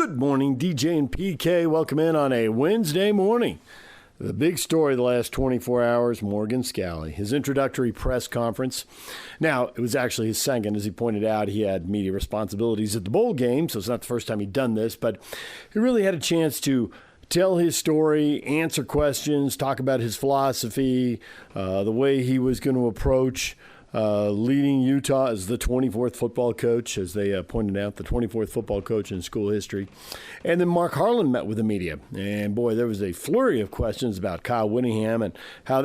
Good morning, DJ and PK. Welcome in on a Wednesday morning. The big story of the last 24 hours, Morgan Scalley, his introductory press conference. Now, it was actually his second. As he pointed out, he had media responsibilities at the bowl game, so it's not the first time he'd done this, but he really had a chance to tell his story, answer questions, talk about his philosophy, the way he was going to approach leading Utah as the 24th football coach, as they pointed out, the 24th football coach in school history. And then Mark Harlan met with the media. And, boy, there was a flurry of questions about Kyle Whittingham and how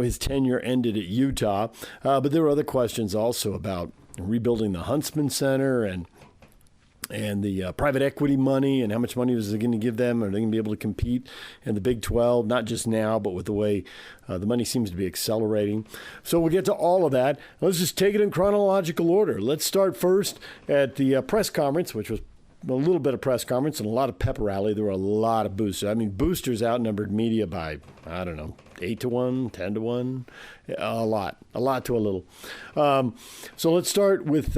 his tenure ended at Utah. But there were other questions also about rebuilding the Huntsman Center and the private equity money and how much money was it going to give them? Are they going to be able to compete in the Big 12, not just now, but with the way the money seems to be accelerating? So we'll get to all of that. Let's just take it in chronological order. Let's start first at the press conference, which was a little bit of press conference and a lot of pep rally. There were a lot of boosters. I mean, boosters outnumbered media by, 8-1, 10-1, a lot to a little. So let's start with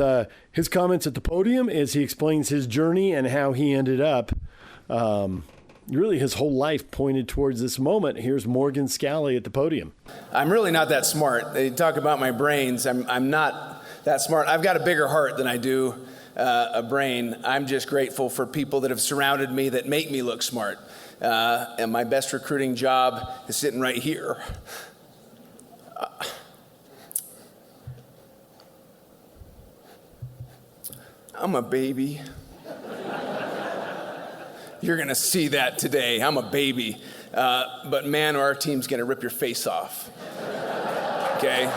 his comments at the podium as he explains his journey and how he ended up. Really, his whole life pointed towards this moment. Here's Morgan Scalley at the podium. I'm really not that smart. They talk about my brains. I'm not that smart. I've got a bigger heart than I do a brain. I'm just grateful for people that have surrounded me that make me look smart. And my best recruiting job is sitting right here. I'm a baby. You're going to see that today. I'm a baby. But man, our team's going to rip your face off. Okay?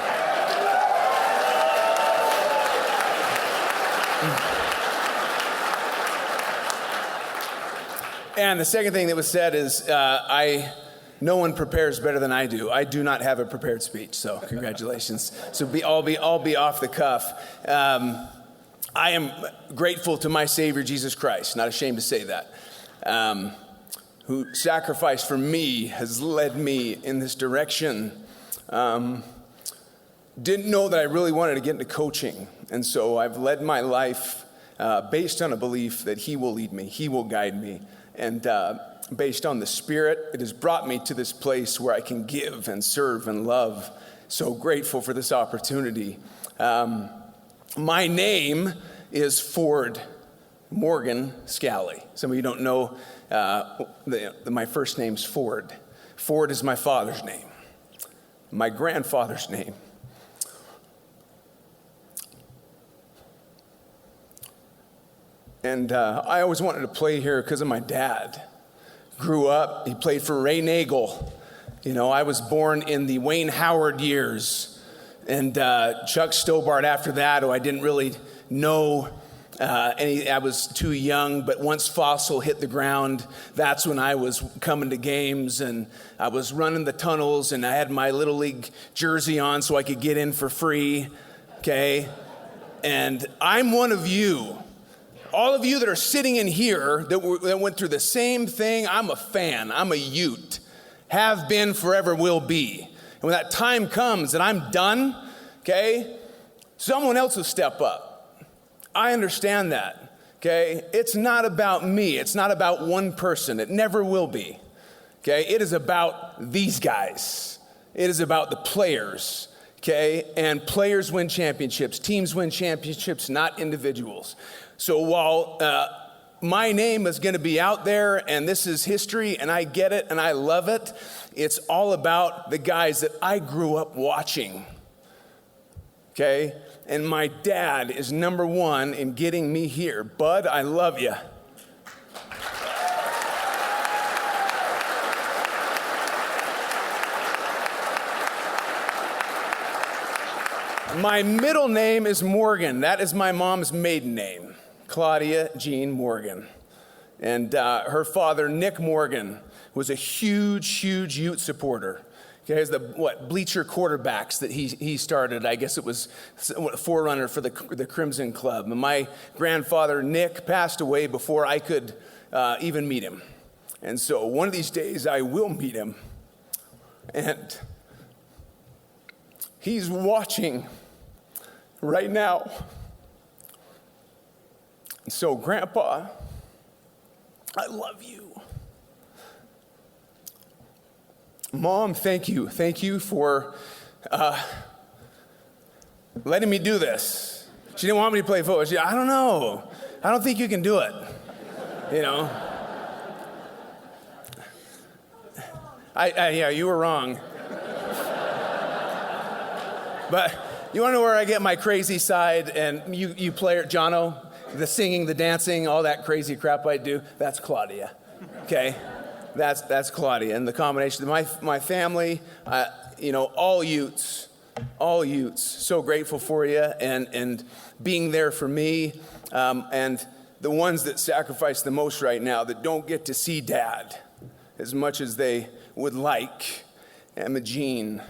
And the second thing that was said is, no one prepares better than I do. I do not have a prepared speech, so congratulations. So I'll be off the cuff. I am grateful to my Savior, Jesus Christ, not ashamed to say that, who sacrificed for me, has led me in this direction. Didn't know that I really wanted to get into coaching, and so I've led my life based on a belief that He will lead me, He will guide me. And based on the Spirit, it has brought me to this place where I can give and serve and love. So grateful for this opportunity. My name is Ford Morgan Scalley. Some of you don't know my first name's Ford. Ford is my father's name, my grandfather's name. And I always wanted to play here because of my dad. Grew up, he played for Ray Nagel. You know, I was born in the Wayne Howard years. And Chuck Stobart after that, who I didn't really know I was too young. But once Fossil hit the ground, that's when I was coming to games. And I was running the tunnels, and I had my Little League jersey on so I could get in for free. Okay? And I'm one of you. All of you that are sitting in here that went through the same thing, I'm a fan. I'm a Ute. Have been, forever will be. And when that time comes and I'm done, okay, someone else will step up. I understand that, okay? It's not about me. It's not about one person. It never will be, okay? It is about these guys. It is about the players, okay? And players win championships. Teams win championships, not individuals. So while my name is going to be out there and this is history and I get it and I love it, it's all about the guys that I grew up watching, okay? And my dad is number one in getting me here. Bud, I love you. My middle name is Morgan. That is my mom's maiden name. Claudia Jean Morgan. And her father, Nick Morgan, was a huge Ute supporter. Okay, as the bleacher quarterbacks that he started. I guess it was a forerunner for the Crimson Club. And my grandfather, Nick, passed away before I could even meet him. And so one of these days I will meet him. And he's watching right now. So, Grandpa, I love you. Mom, thank you. Thank you for letting me do this. She didn't want me to play football. I don't know. I don't think you can do it. You know? Yeah, you were wrong. But you want to know where I get my crazy side? And you play it, Jono, the singing, the dancing, all that crazy crap I do, that's Claudia, okay? That's Claudia. And the combination of my family, all Utes, so grateful for you and being there for me. And the ones that sacrifice the most right now that don't get to see Dad as much as they would like. Emma Jean,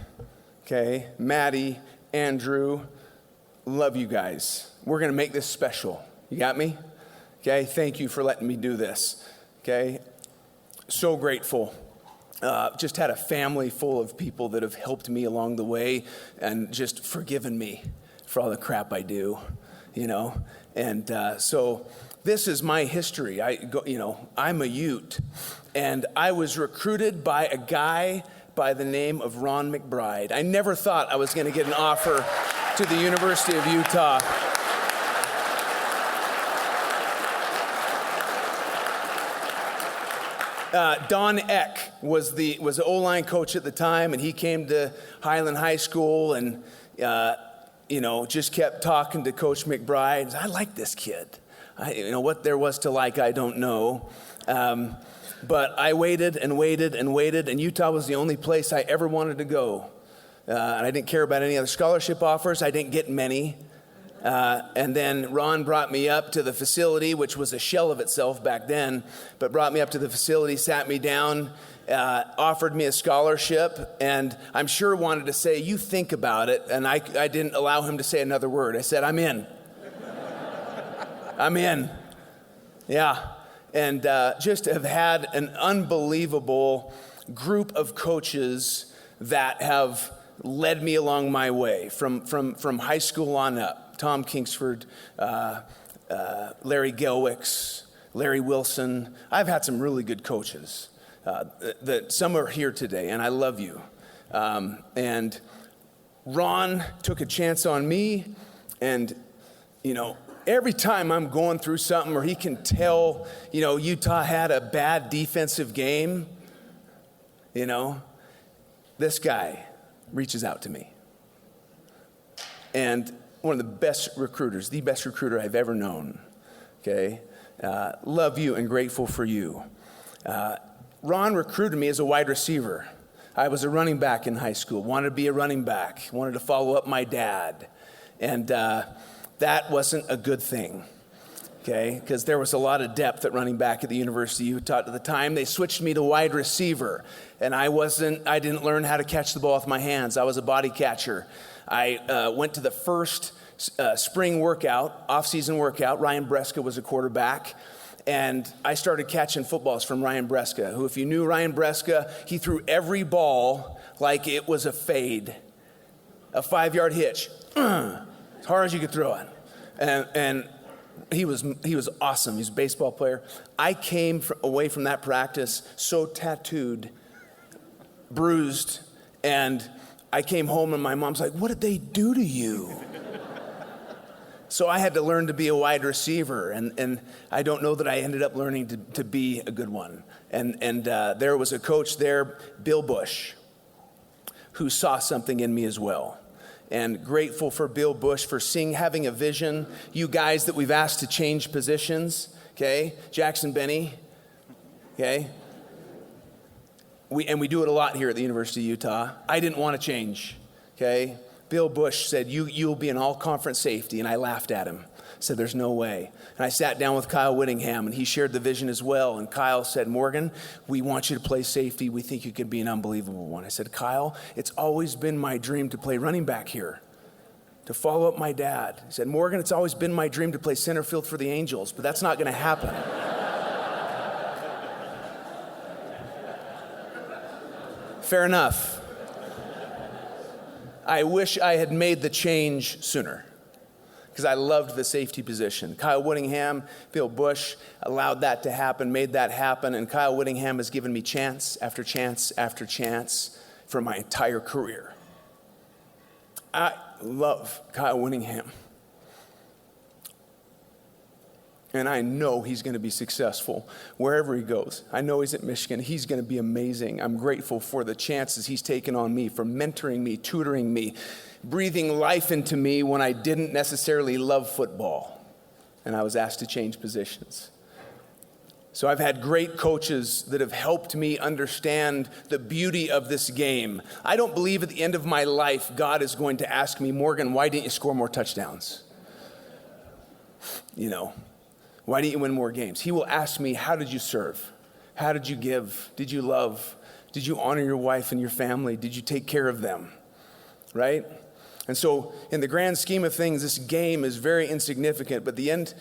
okay? Maddie, Andrew, love you guys. We're going to make this special. You got me? Okay, thank you for letting me do this. Okay, so grateful. Just had a family full of people that have helped me along the way and just forgiven me for all the crap I do, And so this is my history. I'm a Ute, and I was recruited by a guy by the name of Ron McBride. I never thought I was going to get an offer to the University of Utah. Don Eck was the O-line coach at the time, and he came to Highland High School and, just kept talking to Coach McBride. I like this kid. What there was to like, I don't know. But I waited and waited and waited, and Utah was the only place I ever wanted to go. And I didn't care about any other scholarship offers. I didn't get many. And then Ron brought me up to the facility, which was a shell of itself back then, but brought me up to the facility, sat me down, offered me a scholarship, and I'm sure wanted to say, you think about it, and I didn't allow him to say another word. I said, I'm in. I'm in. Yeah. And just have had an unbelievable group of coaches that have led me along my way from high school on up. Tom Kingsford, Larry Gelwicks, Larry Wilson. I've had some really good coaches. That some are here today, and I love you. And Ron took a chance on me, and every time I'm going through something, or he can tell, Utah had a bad defensive game, this guy reaches out to me. And one of the best recruiters, the best recruiter I've ever known, okay? Love you and grateful for you. Ron recruited me as a wide receiver. I was a running back in high school, wanted to be a running back, wanted to follow up my dad. And that wasn't a good thing, okay? Because there was a lot of depth at running back at the University of Utah at the time. They switched me to wide receiver, and I didn't learn how to catch the ball with my hands. I was a body catcher. I went to the first spring workout, off-season workout. Ryan Breska was a quarterback, and I started catching footballs from Ryan Breska, who, if you knew Ryan Breska, he threw every ball like it was a fade, a 5-yard hitch, as hard as you could throw it. And he was awesome. He was a baseball player. I came away from that practice so tattooed, bruised, and I came home and my mom's like, what did they do to you? So I had to learn to be a wide receiver, and I don't know that I ended up learning to be a good one. And there was a coach there, Bill Bush, who saw something in me as well. And grateful for Bill Bush for having a vision. You guys that we've asked to change positions, okay? Jackson Benny, okay? We do it a lot here at the University of Utah. I didn't want to change, okay? Bill Bush said, you'll be an all-conference safety, and I laughed at him. Said, there's no way. And I sat down with Kyle Whittingham, and he shared the vision as well. And Kyle said, Morgan, we want you to play safety. We think you could be an unbelievable one. I said, Kyle, it's always been my dream to play running back here, to follow up my dad. He said, Morgan, it's always been my dream to play center field for the Angels, but that's not going to happen. Fair enough. I wish I had made the change sooner. because I loved the safety position. Kyle Whittingham, Bill Bush allowed that to happen, made that happen, and Kyle Whittingham has given me chance after chance after chance for my entire career. I love Kyle Whittingham. And I know he's going to be successful wherever he goes. I know he's at Michigan. He's going to be amazing. I'm grateful for the chances he's taken on me, for mentoring me, tutoring me, breathing life into me when I didn't necessarily love football. And I was asked to change positions. So I've had great coaches that have helped me understand the beauty of this game. I don't believe at the end of my life, God is going to ask me, Morgan, why didn't you score more touchdowns? Why didn't you win more games? He will ask me, how did you serve? How did you give? Did you love? Did you honor your wife and your family? Did you take care of them? Right? And so in the grand scheme of things, this game is very insignificant, but at the end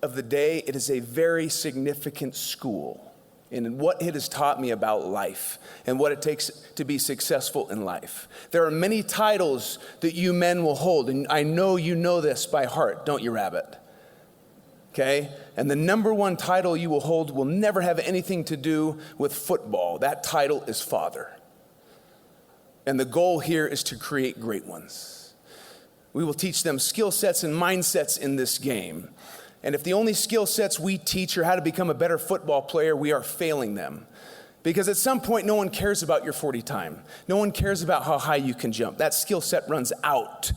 of the day, it is a very significant school in what it has taught me about life and what it takes to be successful in life. There are many titles that you men will hold, and I know you know this by heart, don't you, Rabbit? Okay? And the number one title you will hold will never have anything to do with football. That title is father. And the goal here is to create great ones. We will teach them skill sets and mindsets in this game. And if the only skill sets we teach are how to become a better football player, we are failing them. Because at some point, no one cares about your 40 time. No one cares about how high you can jump. That skill set runs out.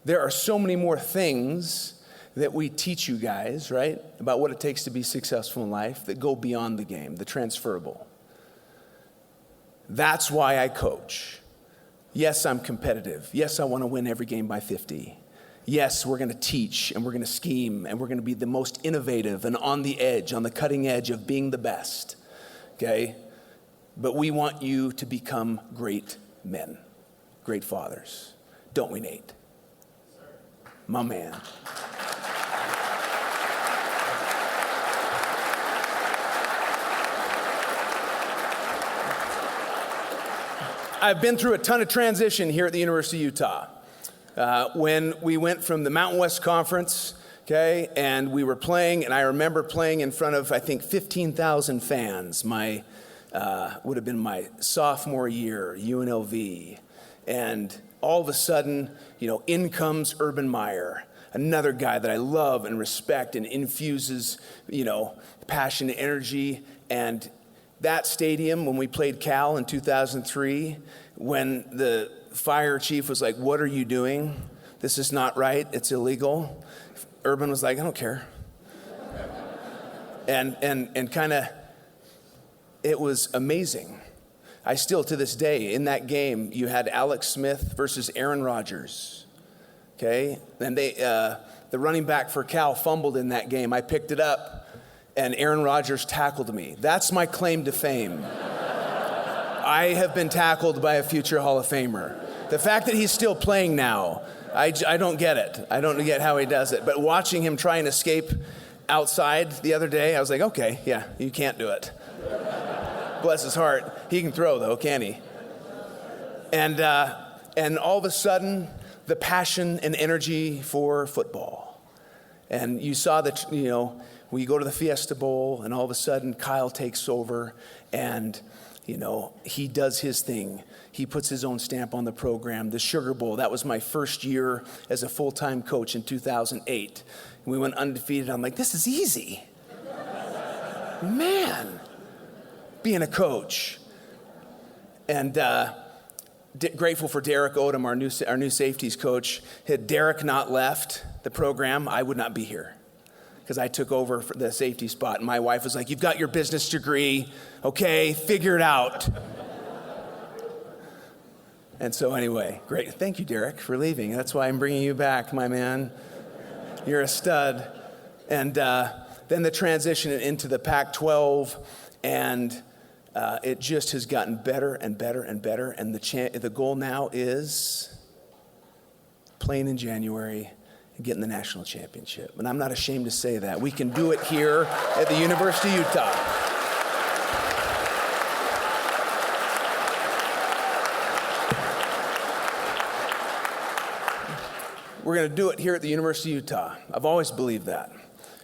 There are so many more things that we teach you guys, right, about what it takes to be successful in life that go beyond the game, the transferable. That's why I coach. Yes, I'm competitive. Yes, I want to win every game by 50. Yes, we're going to teach and we're going to scheme and we're going to be the most innovative and on the edge, on the cutting edge of being the best, okay? But we want you to become great men, great fathers. Don't we, Nate? My man. I've been through a ton of transition here at the University of Utah. When we went from the Mountain West Conference, okay, and we were playing, and I remember playing in front of, I think, 15,000 fans. Would have been my sophomore year, UNLV. And all of a sudden, in comes Urban Meyer, another guy that I love and respect and infuses, passion and energy. And that stadium, when we played Cal in 2003, when the fire chief was like, "What are you doing? This is not right. It's illegal." Urban was like, "I don't care." And kind of, it was amazing. I still, to this day, in that game, you had Alex Smith versus Aaron Rodgers. Okay? And the running back for Cal fumbled in that game. I picked it up. And Aaron Rodgers tackled me. That's my claim to fame. I have been tackled by a future Hall of Famer. The fact that he's still playing now, I don't get it. I don't get how he does it. But watching him try and escape outside the other day, I was like, okay, yeah, you can't do it. Bless his heart. He can throw, though, can he? And all of a sudden, the passion and energy for football. And you saw that, we go to the Fiesta Bowl, and all of a sudden, Kyle takes over, and, he does his thing. He puts his own stamp on the program. The Sugar Bowl, that was my first year as a full-time coach in 2008. We went undefeated. I'm like, this is easy. Man, being a coach. And grateful for Derek Odom, our new safeties coach. Had Derek not left the program, I would not be here, because I took over for the safety spot. And my wife was like, "You've got your business degree. Okay, figure it out." And so anyway, great. Thank you, Derek, for leaving. That's why I'm bringing you back, my man. You're a stud. And then the transition into the Pac-12, and it just has gotten better and better and better. And the goal now is playing in January and getting the national championship. And I'm not ashamed to say that. We can do it here at the University of Utah. we're going to do it here at the University of Utah. I've always believed that.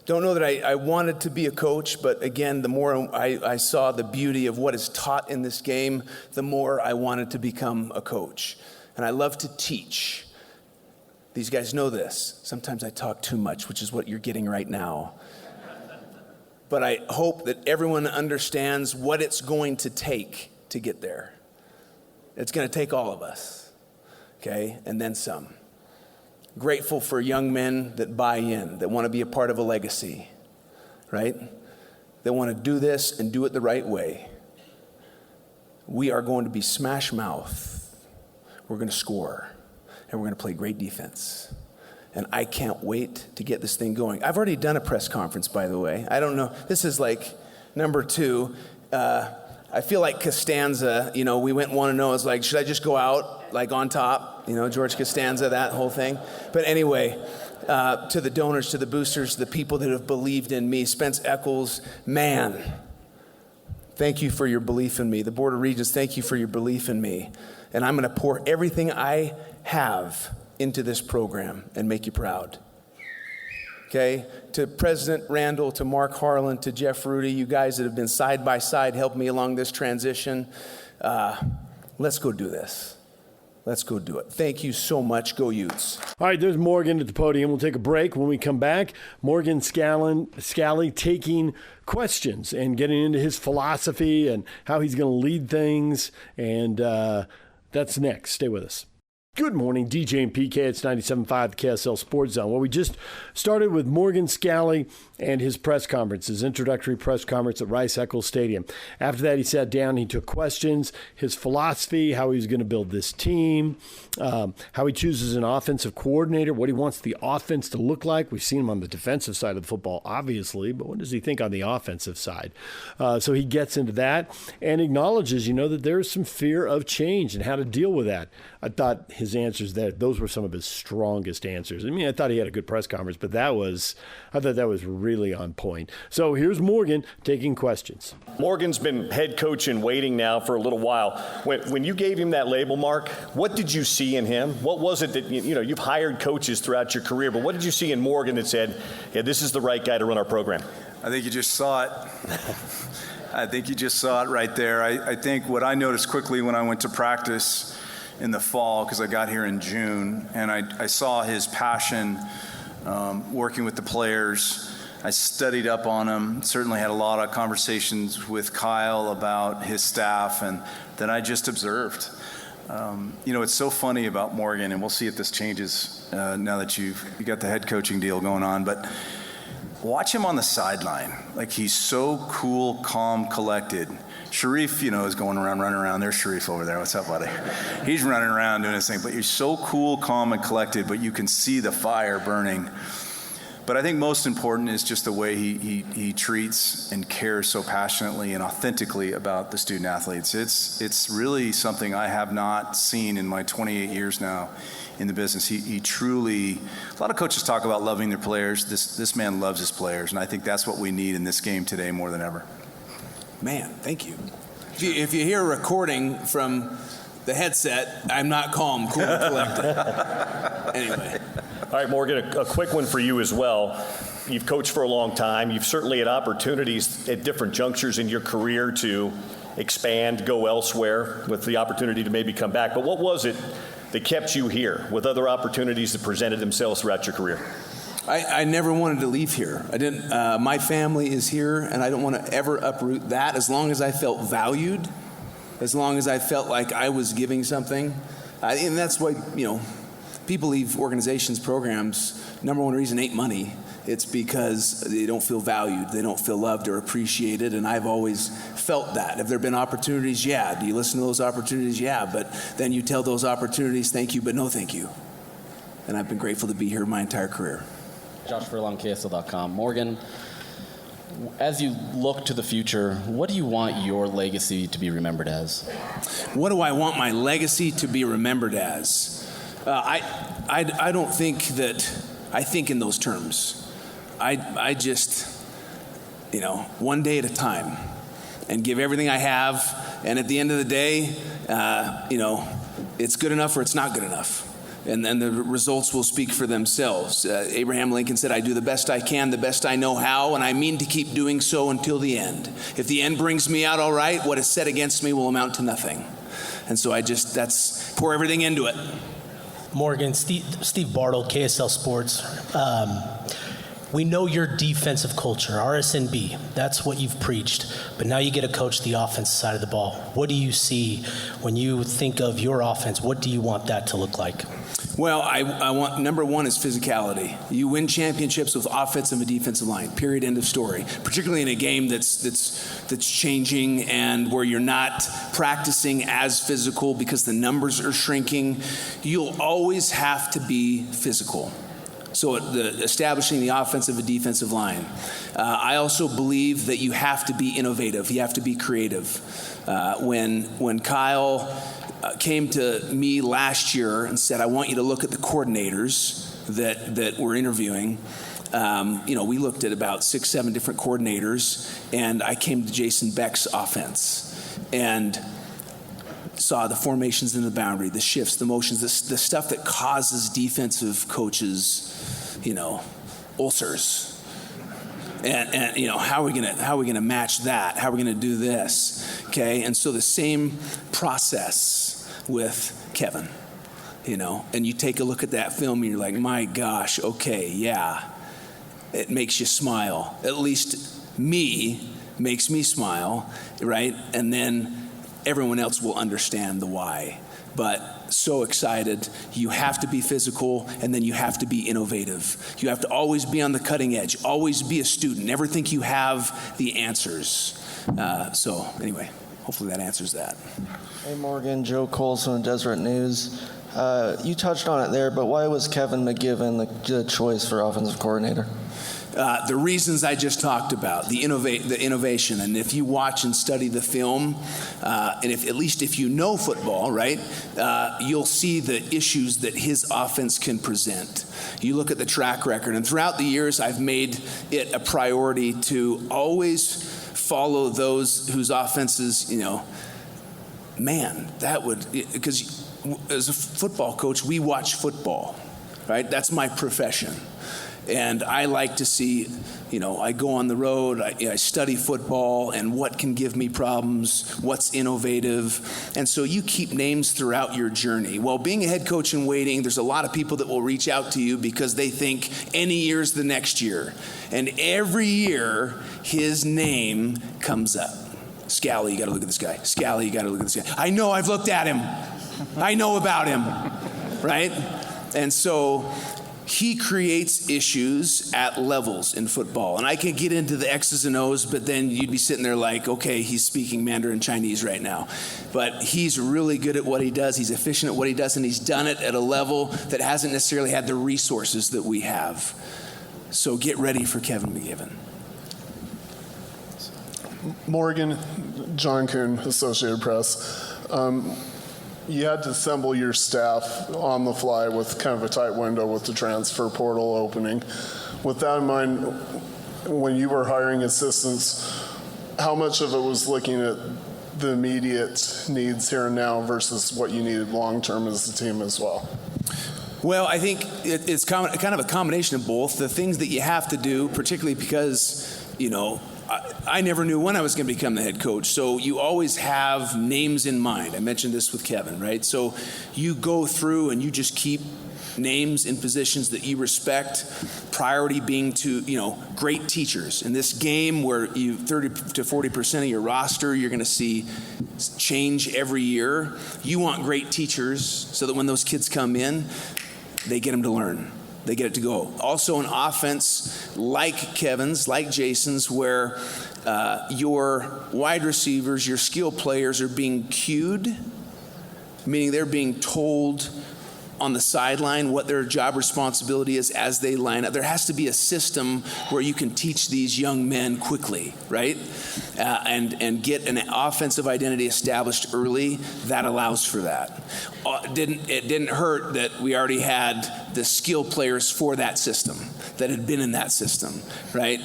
Don't know that I wanted to be a coach, but again, the more I saw the beauty of what is taught in this game, the more I wanted to become a coach. And I love to teach. These guys know this. Sometimes I talk too much, which is what you're getting right now. But I hope that everyone understands what it's going to take to get there. It's going to take all of us, okay, and then some. Grateful for young men that buy in, that want to be a part of a legacy, right? That want to do this and do it the right way. We are going to be smash mouth. We're going to score, and we're going to play great defense. And I can't wait to get this thing going. I've already done a press conference, by the way. I don't know. This is like number 2. I feel like Costanza, we went 1-0. It's like, should I just go out like on top? George Costanza, that whole thing. But anyway, to the donors, to the boosters, the people that have believed in me, Spence Eccles, man, thank you for your belief in me. The Board of Regents, thank you for your belief in me. And I'm going to pour everything I have into this program and make you proud. Okay, to President Randall, to Mark Harlan, to Jeff Rudy, you guys that have been side by side, helped me along this transition. Let's go do this. Let's go do it. Thank you so much. Go Utes. All right, there's Morgan at the podium. We'll take a break. When we come back, Morgan Scalley taking questions and getting into his philosophy and how he's going to lead things. And that's next. Stay with us. Good morning, DJ and PK. It's 97.5 KSL Sports Zone. Well, we just started with Morgan Scalley and his press conference, his introductory press conference at Rice-Eccles Stadium. After that, he sat down, he took questions, his philosophy, how he's going to build this team, how he chooses an offensive coordinator, what he wants the offense to look like. We've seen him on the defensive side of the football, obviously, but what does he think on the offensive side? So he gets into that and acknowledges, that there's some fear of change and how to deal with that. I thought his answers there, those were some of his strongest answers. I thought he had a good press conference, but I thought that was really on point. So here's Morgan taking questions. Morgan's been head coach in waiting now for a little while. When you gave him that label, Mark, what did you see in him? What was it that, you've hired coaches throughout your career, but what did you see in Morgan that said, yeah, this is the right guy to run our program? I think you just saw it. I think you just saw it right there. I think what I noticed quickly when I went to practice in the fall, because I got here in June, and I saw his passion working with the players. I studied up on him, certainly had a lot of conversations with Kyle about his staff, and then I just observed. It's so funny about Morgan, and we'll see if this changes now that you got the head coaching deal going on, but watch him on the sideline. Like, he's so cool, calm, collected. Sharif, is running around. There's Sharif over there. What's up, buddy? He's running around doing his thing. But he's so cool, calm, and collected, but you can see the fire burning. But I think most important is just the way he treats and cares so passionately and authentically about the student athletes. It's really something I have not seen in my 28 years now in the business. He truly, a lot of coaches talk about loving their players. This man loves his players, and I think that's what we need in this game today more than ever. Man, thank you. If you hear a recording from the headset, I'm not calm, cool, and collected. Anyway. All right, Morgan, a quick one for you as well. You've coached for a long time. You've certainly had opportunities at different junctures in your career to expand, go elsewhere with the opportunity to maybe come back. But what was it that kept you here with other opportunities that presented themselves throughout your career? I never wanted to leave here. I didn't. My family is here, and I don't want to ever uproot that. As long as I felt valued, as long as I felt like I was giving something, and that's why people leave organizations, programs. Number one reason ain't money. It's because they don't feel valued, they don't feel loved or appreciated, and I've always felt that. Have there been opportunities? Yeah. Do you listen to those opportunities? Yeah. But then you tell those opportunities, thank you, but no thank you. And I've been grateful to be here my entire career. Josh Furlong, KSL.com. Morgan, as you look to the future, what do you want your legacy to be remembered as? What do I want my legacy to be remembered as? I don't think that I think in those terms. I just, one day at a time and give everything I have. And at the end of the day, it's good enough or it's not good enough. And then the results will speak for themselves. Abraham Lincoln said, I do the best I can, the best I know how, and I mean to keep doing so until the end. If the end brings me out all right, what is said against me will amount to nothing. And so that's pour everything into it. Morgan, Steve Bartle, KSL Sports. We know your defensive culture, RSNB. That's what you've preached. But now you get to coach the offensive side of the ball. What do you see when you think of your offense? What do you want that to look like? Well, I want, number one is physicality. You win championships with offensive and defensive line, period, end of story. Particularly in a game that's changing and where you're not practicing as physical because the numbers are shrinking. You'll always have to be physical. So establishing the offensive and defensive line. I also believe that you have to be innovative. You have to be creative. When Kyle came to me last year and said, I want you to look at the coordinators that we're interviewing, we looked at about 6-7 different coordinators, and I came to Jason Beck's offense and saw the formations in the boundary, the shifts, the motions, the stuff that causes defensive coaches, ulcers. And how are we gonna match that? How are we gonna do this? Okay, and so the same process with Kevin, and you take a look at that film and you're like, my gosh, okay, yeah, it makes you smile. At least makes me smile, right? And then everyone else will understand the why. But so excited. You have to be physical, and then you have to be innovative. You have to always be on the cutting edge, always be a student, never think you have the answers. So anyway, hopefully that answers that. Hey Morgan, Joe Colson, Deseret News. You touched on it there, but why was Kevin McGivern the choice for offensive coordinator? The reasons I just talked about, the innovation, and if you watch and study the film, and at least if you know football, right, you'll see the issues that his offense can present. You look at the track record, and throughout the years, I've made it a priority to always follow those whose offenses, because as a football coach, we watch football, right? That's my profession. And I like to see, I go on the road, I study football and what can give me problems, what's innovative. And so you keep names throughout your journey. Well, being a head coach in waiting, there's a lot of people that will reach out to you because they think any year's the next year. And every year, his name comes up. Scalley, you got to look at this guy. Scalley, you got to look at this guy. I know, I've looked at him. I know about him, right? And so he creates issues at levels in football. And I can get into the X's and O's, but then you'd be sitting there like, okay, he's speaking Mandarin Chinese right now. But he's really good at what he does. He's efficient at what he does, and he's done it at a level that hasn't necessarily had the resources that we have. So get ready for Kevin McGivern. Morgan, John Kuhn, Associated Press. You had to assemble your staff on the fly with kind of a tight window with the transfer portal opening. With that in mind, when you were hiring assistants, how much of it was looking at the immediate needs here and now versus what you needed long-term as a team as well? Well, I think it's kind of a combination of both. The things that you have to do, particularly because, I never knew when I was going to become the head coach. So you always have names in mind. I mentioned this with Kevin, right? So you go through and you just keep names in positions that you respect, priority being to, great teachers. In this game where 30 to 40% of your roster, you're going to see change every year. You want great teachers so that when those kids come in, they get them to learn. They get it to go. Also an offense like Kevin's, like Jason's, where your wide receivers, your skill players are being cued, meaning they're being told on the sideline what their job responsibility is as they line up. There has to be a system where you can teach these young men quickly, right? And get an offensive identity established early. That allows for that. It didn't hurt that we already had the skill players for that system that had been in that system, right?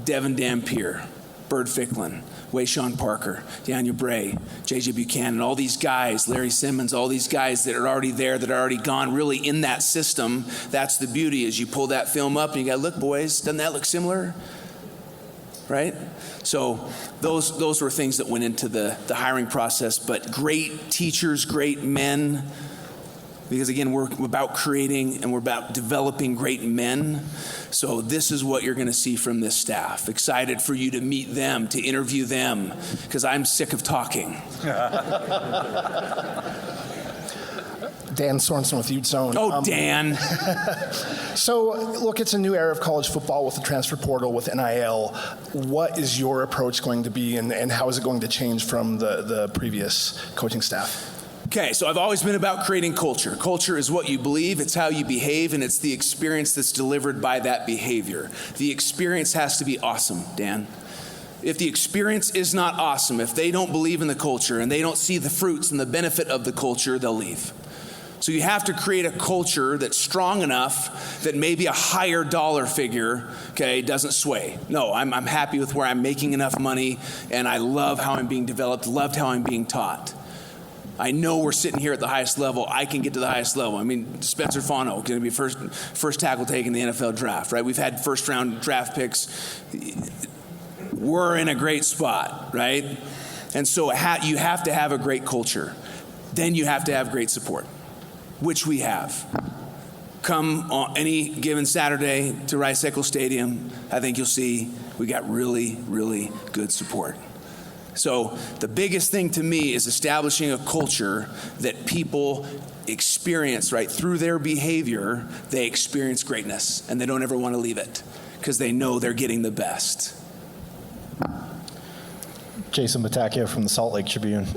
Devin Dampier, Bird Ficklin, Wayshawn Parker, Daniel Bray, J.J. Buchanan, all these guys, Larry Simmons, all these guys that are already there, that are already gone, really in that system. That's the beauty, is you pull that film up and you go, look, boys, doesn't that look similar? Right? So those were things that went into the hiring process, but great teachers, great men, because again, we're about creating and we're about developing great men. So this is what you're going to see from this staff. Excited for you to meet them, to interview them, because I'm sick of talking. Dan Sorensen with Ute Zone. Oh, Dan. So, look, it's a new era of college football with the transfer portal, with NIL. What is your approach going to be, and how is it going to change from the previous coaching staff? Okay, so I've always been about creating culture. Culture is what you believe, it's how you behave, and it's the experience that's delivered by that behavior. The experience has to be awesome, Dan. If the experience is not awesome, if they don't believe in the culture and they don't see the fruits and the benefit of the culture, they'll leave. So you have to create a culture that's strong enough that maybe a higher dollar figure, okay, doesn't sway. No, I'm happy with where I'm making enough money, and I love how I'm being developed, loved how I'm being taught. I know we're sitting here at the highest level. I can get to the highest level. I mean, Spencer Fano going to be first tackle taken in the NFL draft, right? We've had first round draft picks. We're in a great spot, right? And so you have to have a great culture. Then you have to have great support, which we have. Come on any given Saturday to Rice-Eccles Stadium, I think you'll see we got really, really good support. So the biggest thing to me is establishing a culture that people experience, right? Through their behavior, they experience greatness, and they don't ever want to leave it because they know they're getting the best. Jason Batacchio from the Salt Lake Tribune.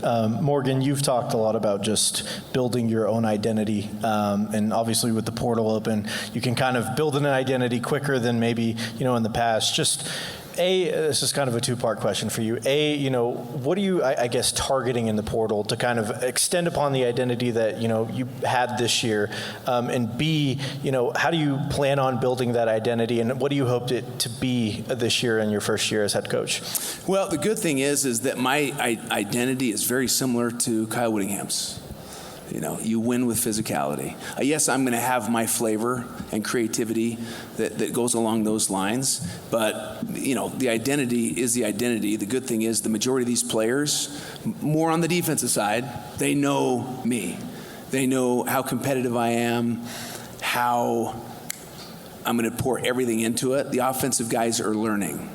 Morgan, you've talked a lot about just building your own identity, and obviously with the portal open, you can kind of build an identity quicker than maybe, in the past. Just this is kind of a two-part question for you. What are you, I guess, targeting in the portal to kind of extend upon the identity that, you had this year? And B, how do you plan on building that identity, and what do you hope it to be this year in your first year as head coach? Well, the good thing is that my identity is very similar to Kyle Whittingham's. You win with physicality. Yes, I'm going to have my flavor and creativity that goes along those lines, but, the identity is the identity. The good thing is the majority of these players, more on the defensive side, they know me. They know how competitive I am, how I'm going to pour everything into it. The offensive guys are learning.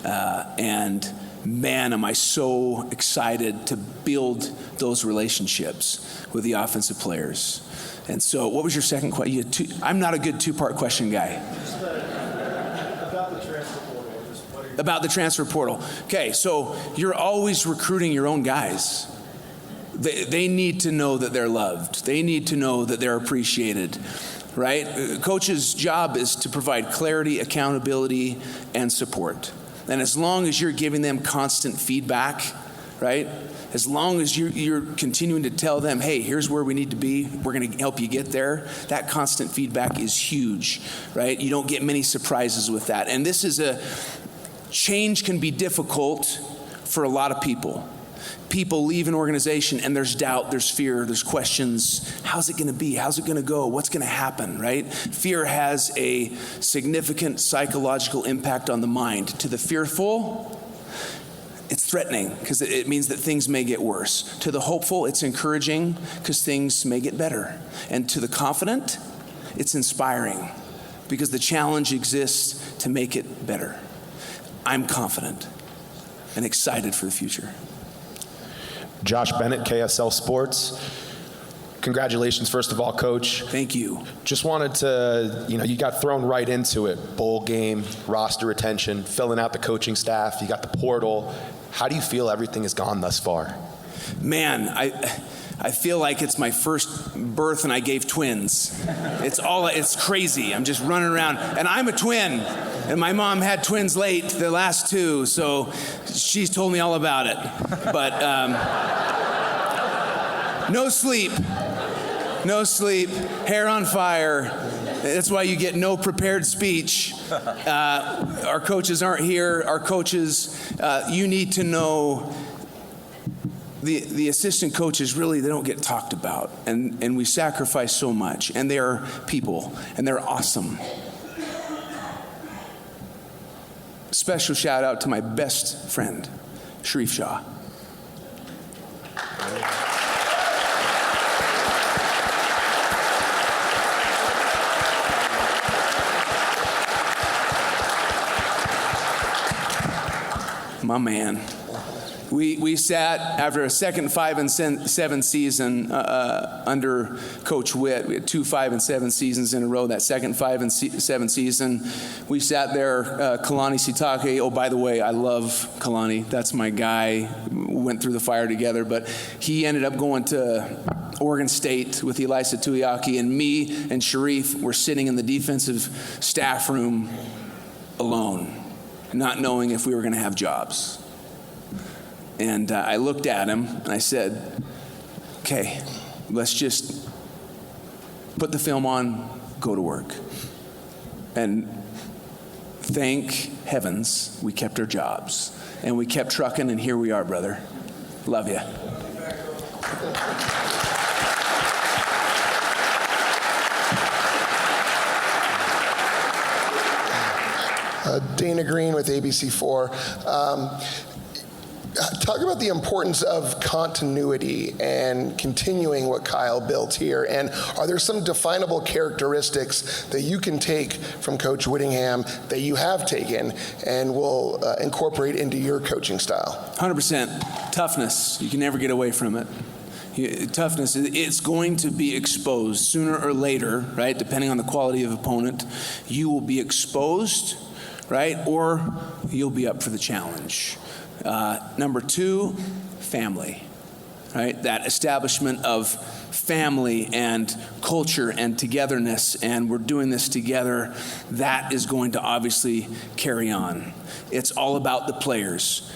And man, am I so excited to build those relationships with the offensive players. And so what was your second question? I'm not a good two-part question guy. About the transfer portal. Okay, so you're always recruiting your own guys. They need to know that they're loved. They need to know that they're appreciated, right? Coach's job is to provide clarity, accountability, and support. And as long as you're giving them constant feedback, right? As long as you're continuing to tell them, hey, here's where we need to be, we're going to help you get there, that constant feedback is huge, right? You don't get many surprises with that. And change can be difficult for a lot of people. People leave an organization and there's doubt, there's fear, there's questions. How's it going to be? How's it going to go? What's going to happen, right? Fear has a significant psychological impact on the mind. To the fearful, it's threatening because it means that things may get worse. To the hopeful, it's encouraging because things may get better. And to the confident, it's inspiring because the challenge exists to make it better. I'm confident and excited for the future. Josh Bennett, KSL Sports. Congratulations, first of all, Coach. Thank you. Just wanted to, you got thrown right into it. Bowl game, roster retention, filling out the coaching staff. You got the portal. How do you feel everything has gone thus far? Man, I feel like it's my first birth and I gave twins. It's crazy. I'm just running around. And I'm a twin. And my mom had twins late, the last two, so she's told me all about it. But no sleep, hair on fire, That's why you get no prepared speech. Our coaches aren't here. Our coaches, you need to know the assistant coaches really, they don't get talked about. And we sacrifice so much. And they're people. And they're awesome. Special shout out to my best friend, Sharif Shah. My man. We sat after a second 5 and 7 season under Coach Witt. We had 2 5 and 7 seasons in a row. That second 5 and 7 season, we sat there. Kalani Sitake. Oh, by the way, I love Kalani. That's my guy. We went through the fire together, but he ended up going to Oregon State with Elisa Tuiaki, and me and Sharif were sitting in the defensive staff room alone, not knowing if we were going to have jobs. And I looked at him and I said, okay, let's just put the film on, go to work. And thank heavens we kept our jobs. And we kept trucking, and here we are, brother. Love you. Dana Green with ABC4. Talk about the importance of continuity and continuing what Kyle built here. And are there some definable characteristics that you can take from Coach Whittingham that you have taken and will incorporate into your coaching style? 100%. Toughness. You can never get away from it. Toughness, it's going to be exposed sooner or later, right? Depending on the quality of opponent. You will be exposed, right? Or you'll be up for the challenge. Number 2, family, right? That establishment of family and culture and togetherness, and we're doing this together. That is going to obviously carry on. It's all about the players.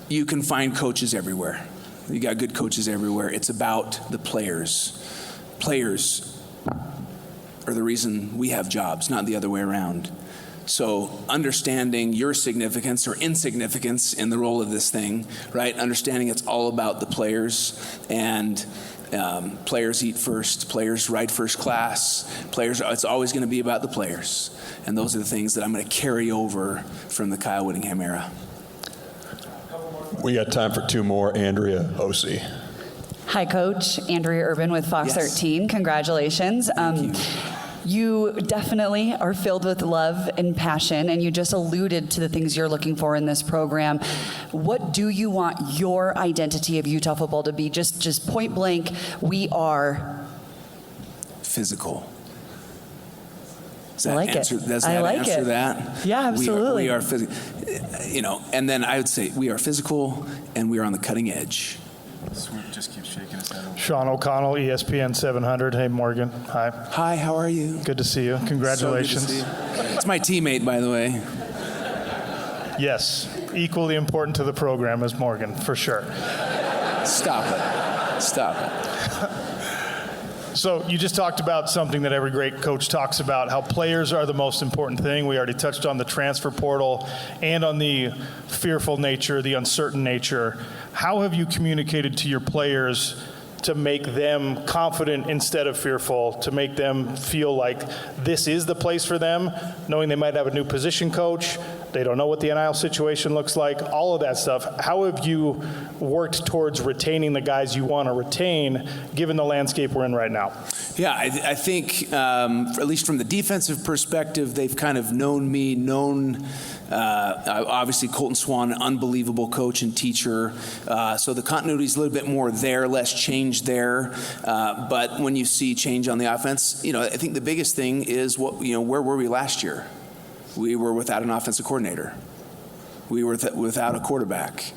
You can find coaches everywhere. You got good coaches everywhere. It's about the players. Players are the reason we have jobs, not the other way around. So understanding your significance or insignificance in the role of this thing, right? Understanding it's all about the players, and players eat first, players ride first class, players, it's always going to be about the players. And those are the things that I'm going to carry over from the Kyle Whittingham era. We got time for 2 more. Andrea Ossie. Hi, Coach. Andrea Urban with Fox 13. Congratulations. You definitely are filled with love and passion, and you just alluded to the things you're looking for in this program. What do you want your identity of Utah football to be? Just point blank, we are physical. I like it. Does that answer that? Yeah, absolutely. We are physical. You know, and then I would say we are physical and we are on the cutting edge. Swoop just keeps shaking his head. Sean O'Connell, ESPN 700. Hey, Morgan. Hi. Hi, how are you? Good to see you. Congratulations. So good to see you. It's my teammate, by the way. Yes, equally important to the program as Morgan, for sure. Stop it. Stop it. So you just talked about something that every great coach talks about, how players are the most important thing. We already touched on the transfer portal and on the fearful nature, the uncertain nature. How have you communicated to your players to make them confident instead of fearful, to make them feel like this is the place for them, knowing they might have a new position coach, they don't know what the NIL situation looks like, all of that stuff. How have you worked towards retaining the guys you want to retain, given the landscape we're in right now? Yeah, I think, at least from the defensive perspective, they've kind of known me, obviously Colton Swan, an unbelievable coach and teacher. So the continuity is a little bit more there, less change there. But when you see change on the offense, I think the biggest thing is where were we last year? We were without an offensive coordinator. We were without a quarterback.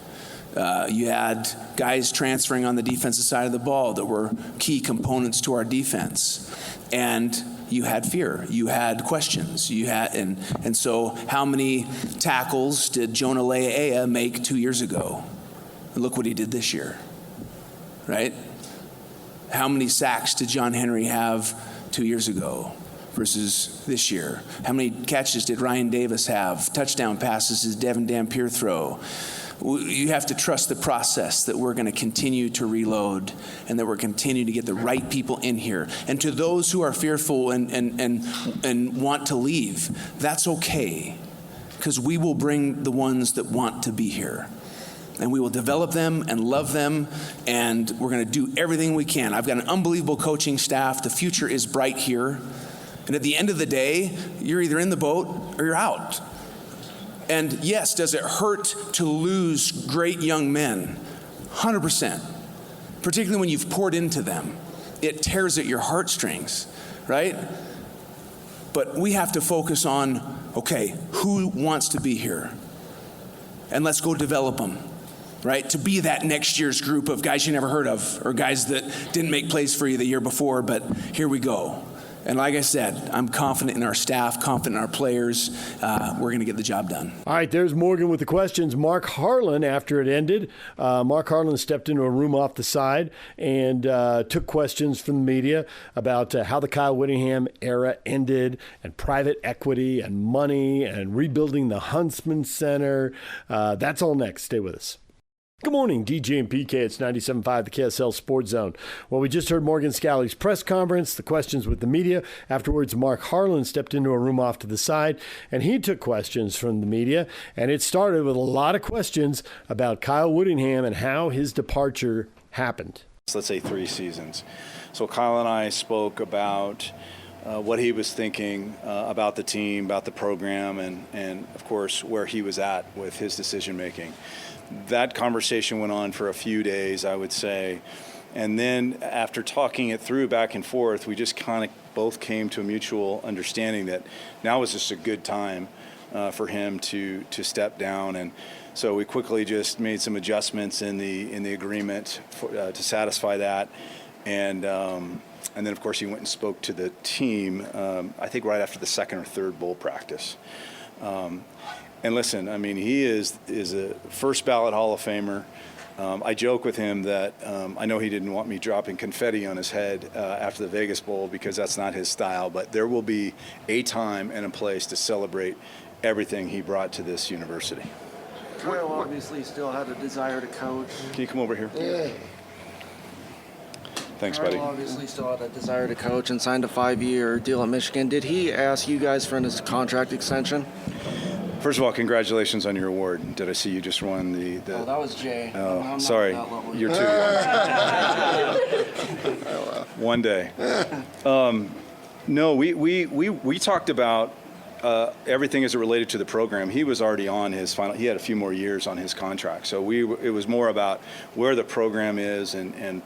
You had guys transferring on the defensive side of the ball that were key components to our defense. And you had fear. You had questions. And so how many tackles did Jonah Lea'ea make 2 years ago? And look what he did this year, right? How many sacks did John Henry have 2 years ago versus this year? How many catches did Ryan Davis have? Touchdown passes did Devin Dampier throw? You have to trust the process that we're going to continue to reload and that we're continuing to get the right people in here. And to those who are fearful and want to leave, that's okay, because we will bring the ones that want to be here. And we will develop them and love them, and we're going to do everything we can. I've got an unbelievable coaching staff. The future is bright here. And at the end of the day, you're either in the boat or you're out. And yes, does it hurt to lose great young men? 100%. Particularly when you've poured into them. It tears at your heartstrings, right? But we have to focus on, okay, who wants to be here? And let's go develop them, right? To be that next year's group of guys you never heard of, or guys that didn't make plays for you the year before, but here we go. And like I said, I'm confident in our staff, confident in our players. We're going to get the job done. All right, there's Morgan with the questions. Mark Harlan, after it ended, Mark Harlan stepped into a room off the side and took questions from the media about how the Kyle Whittingham era ended, and private equity and money and rebuilding the Huntsman Center. That's all next. Stay with us. Good morning, DJ and PK. It's 97.5, the KSL Sports Zone. Well, we just heard Morgan Scalley's press conference, the questions with the media. Afterwards, Mark Harlan stepped into a room off to the side, and he took questions from the media. And it started with a lot of questions about Kyle Whittingham and how his departure happened. Let's say 3 seasons. So Kyle and I spoke about what he was thinking about the team, about the program, and of course, where he was at with his decision-making. That conversation went on for a few days, I would say. And then after talking it through back and forth, we just kind of both came to a mutual understanding that now was just a good time for him to step down. And so we quickly just made some adjustments in the agreement to satisfy that. And then, of course, he went and spoke to the team, I think right after the second or third bowl practice. And listen, I mean, he is a first ballot Hall of Famer. I joke with him that I know he didn't want me dropping confetti on his head after the Vegas Bowl because that's not his style, but there will be a time and a place to celebrate everything he brought to this university. Kyle obviously still had a desire to coach. Can you come over here? Yeah. Thanks, Kyle buddy. obviously still had a desire to coach and signed a 5-year deal at Michigan. Did he ask you guys for his contract extension? First of all, congratulations on your award. Did I see you just won the Oh, that was Jay. Oh, I'm sorry. not that level. You're too young. One day. No, we talked about everything as it related to the program. He was already on his final. He had a few more years on his contract. So it was more about where the program is and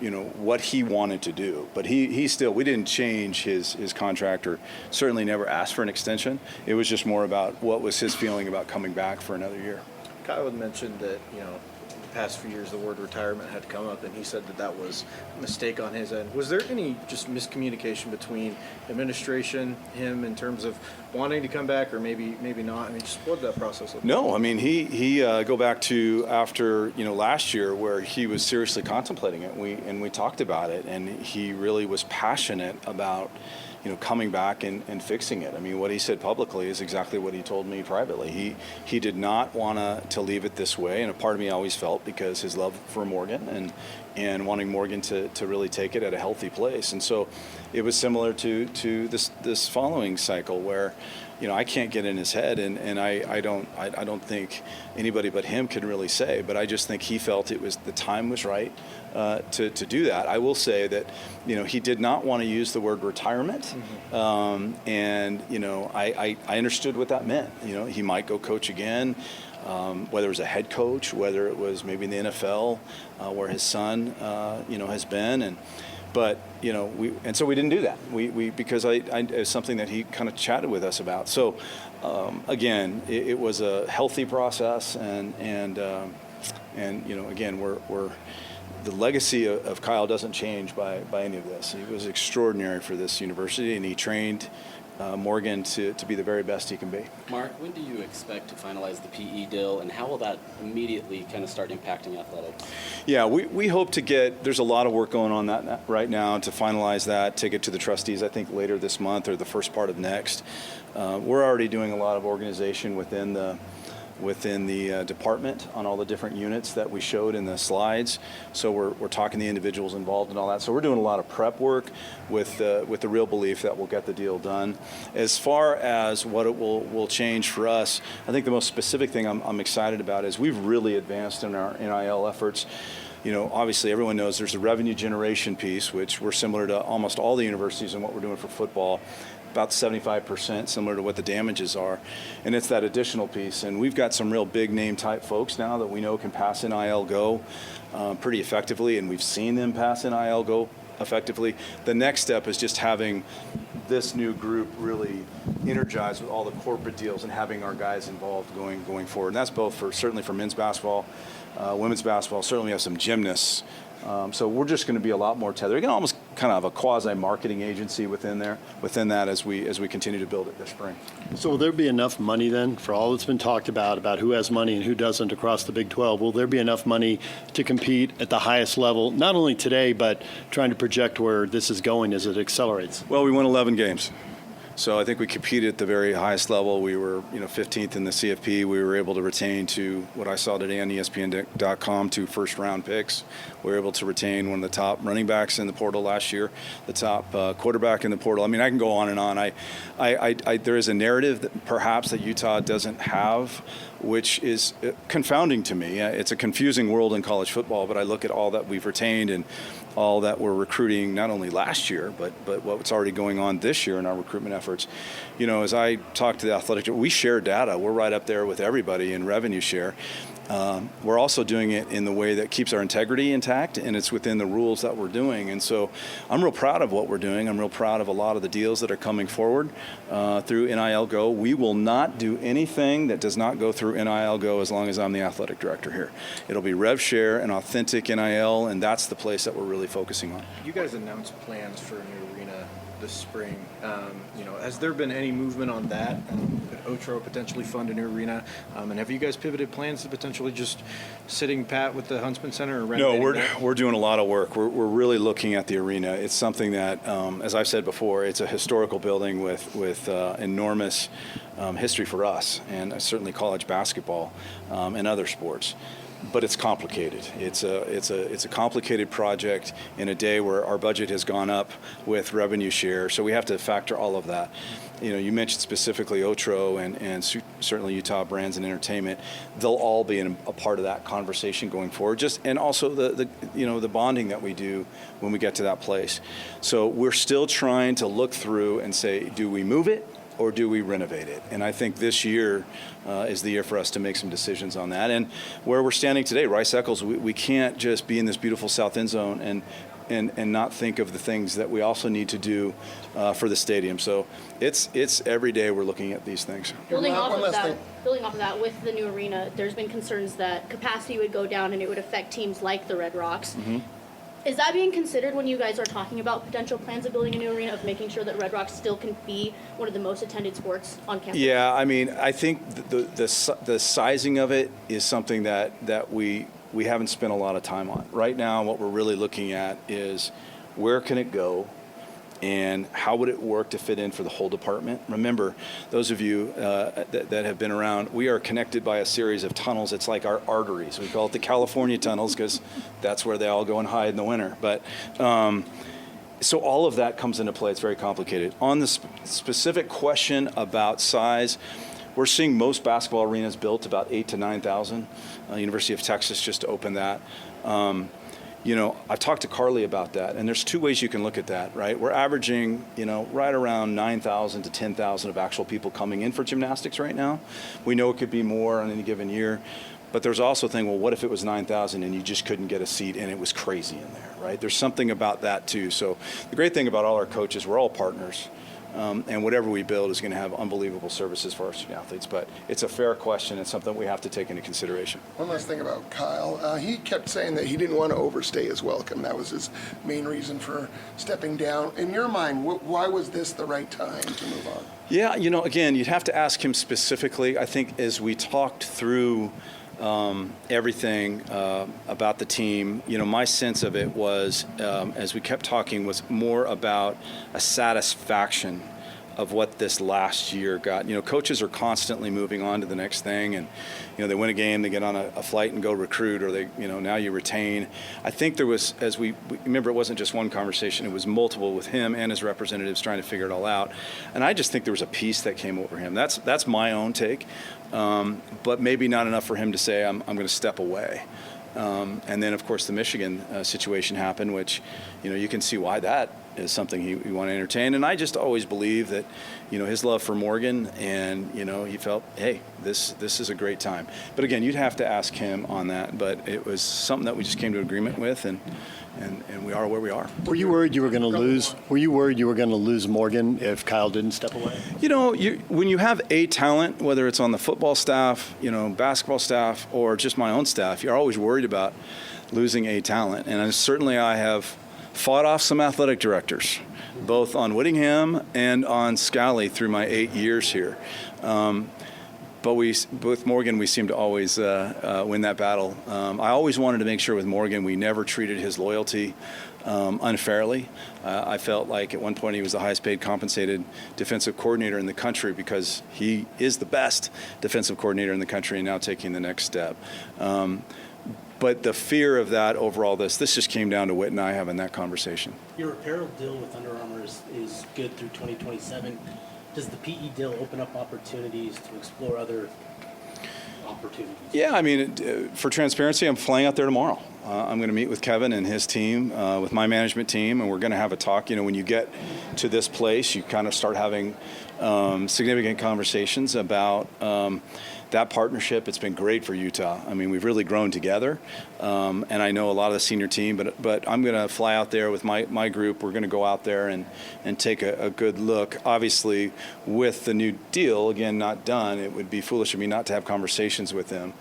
you know what he wanted to do, but he still, we didn't change his contract or certainly never asked for an extension. It was just more about what was his feeling about coming back for another year. Kyle had mentioned that, you know, the past few years the word retirement had come up, and he said that was a mistake on his end. Was there any just miscommunication between administration, him, in terms of wanting to come back, or maybe not? I mean, just what did that process look like? No, I mean, he go back to after, you know, last year where he was seriously contemplating it. We talked about it, and he really was passionate about, you know, coming back and fixing it. I mean, what he said publicly is exactly what he told me privately. He did not want to leave it this way, and a part of me always felt, because his love for Morgan and wanting Morgan to really take it at a healthy place. And so it was similar to this following cycle where, you know, I can't get in his head, and I don't think anybody but him can really say, but I just think he felt the time was right to do that. I will say that, you know, he did not want to use the word retirement, and you know, I understood what that meant. You know, he might go coach again, whether it was a head coach, whether it was maybe in the NFL, where his son, you know, has been, but you know, so we didn't do that. We because it's something that he kind of chatted with us about. So again, it was a healthy process, and you know, again, we're the legacy of Kyle doesn't change by any of this. He was extraordinary for this university, and he trained Morgan to be the very best he can be. Mark, when do you expect to finalize the PE deal, and how will that immediately kind of start impacting athletics? Yeah, we hope to get, there's a lot of work going on that right now to finalize that, take it to the trustees, I think later this month or the first part of next. We're already doing a lot of organization within the department on all the different units that we showed in the slides. So we're talking to the individuals involved and all that. So we're doing a lot of prep work with the real belief that we'll get the deal done. As far as what it will change for us, I think the most specific thing I'm excited about is we've really advanced in our NIL efforts. Obviously everyone knows there's a revenue generation piece, which we're similar to almost all the universities in what we're doing for football. About 75% similar to what the damages are. And it's that additional piece. And we've got some real big name type folks now that we know can pass NIL Go pretty effectively, and we've seen them pass NIL Go effectively. The next step is just having this new group really energized with all the corporate deals and having our guys involved going forward. And that's both certainly for men's basketball, women's basketball. Certainly we have some gymnasts. So we're just going to be a lot more tethered. Again, almost kind of a quasi-marketing agency within that as we continue to build it this spring. So will there be enough money then for all that's been talked about who has money and who doesn't across the Big 12? Will there be enough money to compete at the highest level, not only today, but trying to project where this is going as it accelerates? Well, we won 11 games. So I think we competed at the very highest level. We were, 15th in the CFP. We were able to retain to what I saw today on ESPN.com 2 first-round picks. We were able to retain one of the top running backs in the portal last year, the top quarterback in the portal. I mean, I can go on and on. There is a narrative that perhaps that Utah doesn't have, which is confounding to me. It's a confusing world in college football, but I look at all that we've retained and all that we're recruiting not only last year, but what's already going on this year in our recruitment efforts. As I talk to the athletic, we share data. We're right up there with everybody in revenue share. We're also doing it in the way that keeps our integrity intact, and it's within the rules that we're doing. And so I'm real proud of what we're doing. I'm real proud of a lot of the deals that are coming forward through NIL Go. We will not do anything that does not go through NIL Go as long as I'm the athletic director here. It'll be rev share and authentic NIL, and that's the place that we're really focusing on. You guys announced plans for a new arena this spring. Has there been any movement on that? Could Otro potentially fund a new arena? And have you guys pivoted plans to potentially just sitting pat with the Huntsman Center or renovating we're doing a lot of work. We're really looking at the arena. It's something that, as I've said before, it's a historical building with enormous history for us, and certainly college basketball and other sports. But it's complicated. It's a complicated project in a day where our budget has gone up with revenue share. So we have to factor all of that. You mentioned specifically Otro and certainly Utah Brands and Entertainment. They'll all be a part of that conversation going forward. And also the bonding that we do when we get to that place. So we're still trying to look through and say, do we move it or do we renovate it? And I think this year is the year for us to make some decisions on that. And where we're standing today, Rice Eccles, we can't just be in this beautiful south end zone and not think of the things that we also need to do for the stadium. So it's every day we're looking at these things. Building off of that, with the new arena, there's been concerns that capacity would go down and it would affect teams like the Red Rocks. Mm-hmm. Is that being considered when you guys are talking about potential plans of building a new arena, of making sure that Red Rocks still can be one of the most attended sports on campus? Yeah, I mean, I think the sizing of it is something that we haven't spent a lot of time on. Right now, what we're really looking at is where can it go and how would it work to fit in for the whole department? Remember, those of you that have been around, we are connected by a series of tunnels. It's like our arteries. We call it the California tunnels because that's where they all go and hide in the winter. But so all of that comes into play. It's very complicated. On the specific question about size, we're seeing most basketball arenas built about 8,000 to 9,000. University of Texas just opened that. I've talked to Carly about that, and there's two ways you can look at that, right? We're averaging, right around 9,000 to 10,000 of actual people coming in for gymnastics right now. We know it could be more on any given year, but there's also a thing, well, what if it was 9,000 and you just couldn't get a seat and it was crazy in there, right? There's something about that too. So the great thing about all our coaches, we're all partners. And whatever we build is going to have unbelievable services for our student athletes. But it's a fair question and something we have to take into consideration. One last thing about Kyle. He kept saying that he didn't want to overstay his welcome. That was his main reason for stepping down. In your mind, why was this the right time to move on? Yeah, again, you'd have to ask him specifically. I think as we talked through everything about the team, my sense of it was, as we kept talking, was more about a satisfaction of what this last year got. Coaches are constantly moving on to the next thing, and they win a game, they get on a flight and go recruit, or they, now you retain. I think there was, as we remember, it wasn't just one conversation; it was multiple with him and his representatives trying to figure it all out. And I just think there was a peace that came over him. That's my own take, but maybe not enough for him to say I'm going to step away. And then, of course, the Michigan situation happened, which, you can see why that is something he want to entertain. And I just always believe that, his love for Morgan, and, he felt, hey, this is a great time. But again, you'd have to ask him on that. But it was something that we just came to agreement with, and we are where we are. Were you worried you were going to lose? Were you worried you were going to lose Morgan if Kyle didn't step away? When you have a talent, whether it's on the football staff, basketball staff, or just my own staff, you're always worried about losing a talent. And I have fought off some athletic directors, both on Whittingham and on Scalley through my 8 years here. But with Morgan, we seem to always win that battle. I always wanted to make sure with Morgan we never treated his loyalty unfairly. I felt like at one point he was the highest paid compensated defensive coordinator in the country because he is the best defensive coordinator in the country and now taking the next step. But the fear of that over all this just came down to Whit and I having that conversation. Your apparel deal with Under Armour is good through 2027. Does the PE deal open up opportunities to explore other opportunities? Yeah, for transparency, I'm flying out there tomorrow. I'm going to meet with Kevin and his team, with my management team, and we're going to have a talk. When you get to this place, you kind of start having significant conversations about that partnership. It's been great for Utah. We've really grown together, and I know a lot of the senior team, but I'm going to fly out there with my group. We're going to go out there and take a good look. Obviously, with the new deal, again, not done, it would be foolish of me not to have conversations with them.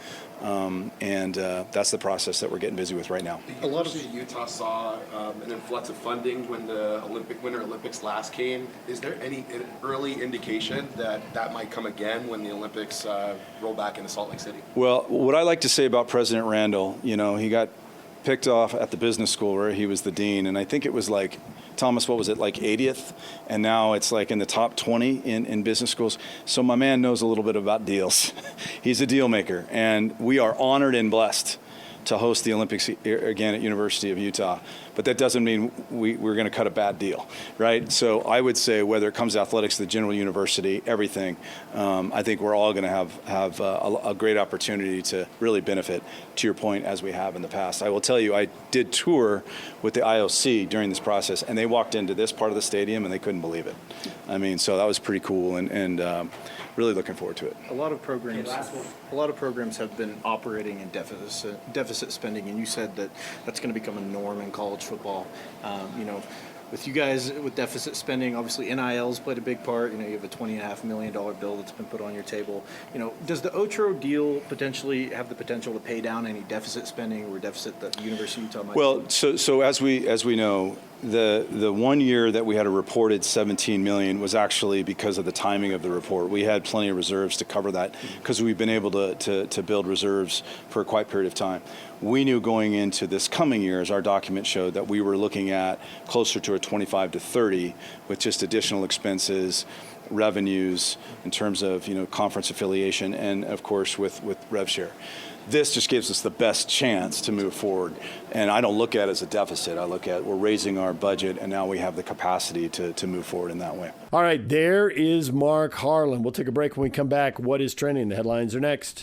And that's the process that we're getting busy with right now. A lot of Utah saw an influx of funding when the Winter Olympics last came. Is there any early indication that might come again when the Olympics roll back into Salt Lake City? Well, what I like to say about President Randall, he got picked off at the business school where he was the dean, and I think it was like, Thomas, what was it, like 80th? And now it's like in the top 20 in business schools. So my man knows a little bit about deals. He's a deal maker, and we are honored and blessed to host the Olympics again at University of Utah. But that doesn't mean we're going to cut a bad deal, right? So I would say whether it comes to athletics, the general university, everything, I think we're all going to have a great opportunity to really benefit, to your point, as we have in the past. I will tell you, I did tour with the IOC during this process, and they walked into this part of the stadium and they couldn't believe it. So that was pretty cool, and really looking forward to it. A lot of programs have been operating in deficit spending, and you said that that's going to become a norm in college football. With you guys with deficit spending, obviously NIL's played a big part. You have a $20.5 million bill that's been put on your table. Does the Otro deal potentially have the potential to pay down any deficit spending or deficit that the University of Utah might? Well, so as we know, the 1 year that we had a reported $17 million was actually because of the timing of the report. We had plenty of reserves to cover that because we've been able to build reserves for a quite period of time. We knew going into this coming year, as our document showed, that we were looking at closer to a 25 to 30 with just additional expenses, revenues in terms of conference affiliation, and of course with rev share. This just gives us the best chance to move forward. And I don't look at it as a deficit. I look at we're raising our budget, and now we have the capacity to move forward in that way. All right, there is Mark Harlan. We'll take a break when we come back. What is trending? The headlines are next.